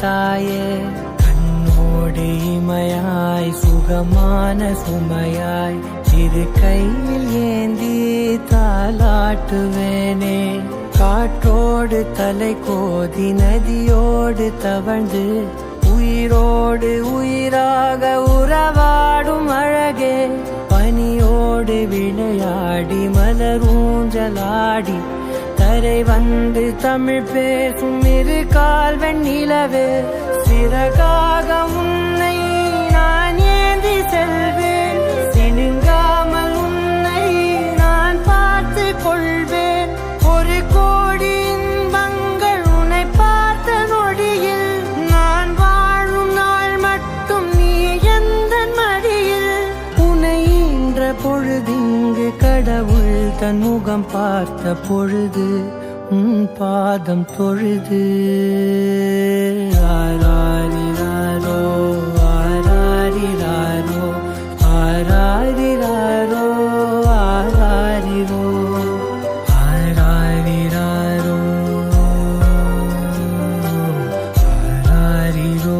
தாயே. கண்ணோடு இமையாய் சுகமான சுமையாய் இரு கையில் ஏந்தி தாலாட்டுவேனே. காற்றோடு தலை கோதி நதியோடு தவழ்ந்து உயிரோடு உயிராக உறவாடும் அழகே. பனியோடு விளையாடி மலரூஞ்சலாடி தரை வந்து தமிழ் பேசும் இரு கால் வெண்ணிலவே. சிறகாக உன்னை நான் ஏந்தி செல்வேன், சினுங்காமல் உன்னை நான் பார்த்து கொள்வேன். ஒரு கோடி இன்பங்கள் உன்னை பார்த்த நொடியில், நான் வாழும் நாள் மட்டும் நீ எந்த மடியில். உன்னை ஈன்ற பொழுதிங்கு கடவுள் தன் முகம் பார்த்த பொழுது உன் பாதம் தொழுது. ஆராரிராரோ ஆராரிராரோ ஆராரிராரோ ஆராரிரோ ஆராரிராரோ ஆராரிரோ.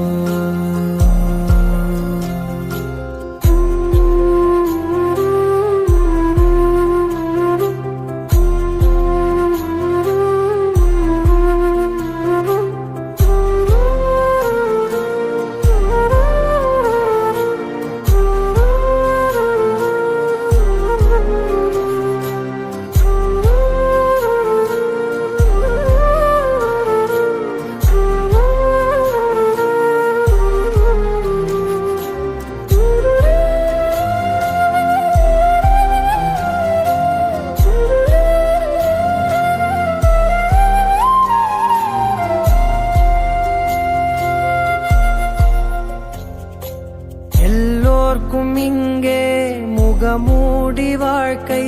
எல்லோர்க்கும் இங்கே முகமூடி வாழ்க்கை,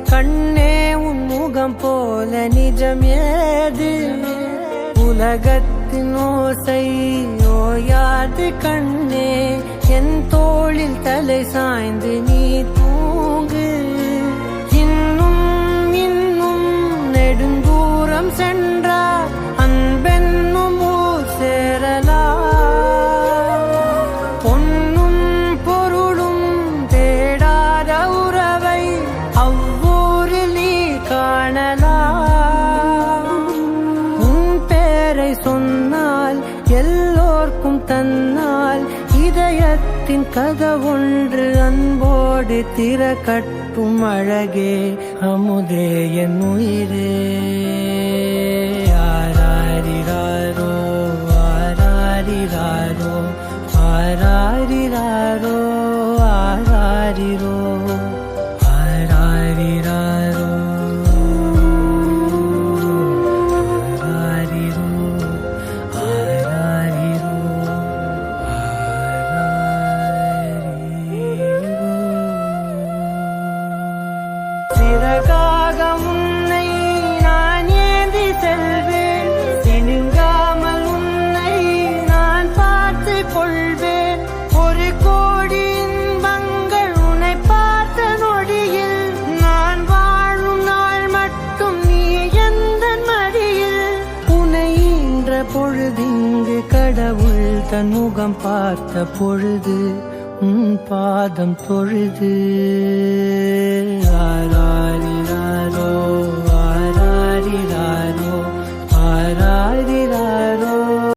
கண்ணே உன் முகம் போல நிஜம் ஏது. உலகத்தின் ஓசை ஓயாது கண்ணே, என் தோளில் தலை சாய்ந்து நீ தூங்கு. இன்னும் இன்னும் நெடுந்தூரம் சென்றார் அன்பென்னும் ஊர் சேரலாம். சொன்னால் எல்லோர்க்கும் தன்னால் இதயத்தின் கதவொன்று அன்போடு திறக்கட்டும் அழகே. அமுதே என் உயிரே. ஆராரிராரோ ஆராரிராரோ ஆராரிராரோ ஆராரிரோ ஆராரிராரோ சிறகாக உன்னை நான் ஏந்தி செல்வேன், சினுங்காமல் உன்னை நான் பார்த்து கொள்வேன். ஒரு கோடி இன்பங்கள் உன்னை பார்த்த நொடியில், நான் வாழும் நாள் மட்டும் நீ எந்த மடியில். உன்னை ஈன்ற பொழுதிங்கு கடவுள் தன் முகம் பார்த்த பொழுது உன் பாதம் தொழுது. ஆராரிராரோ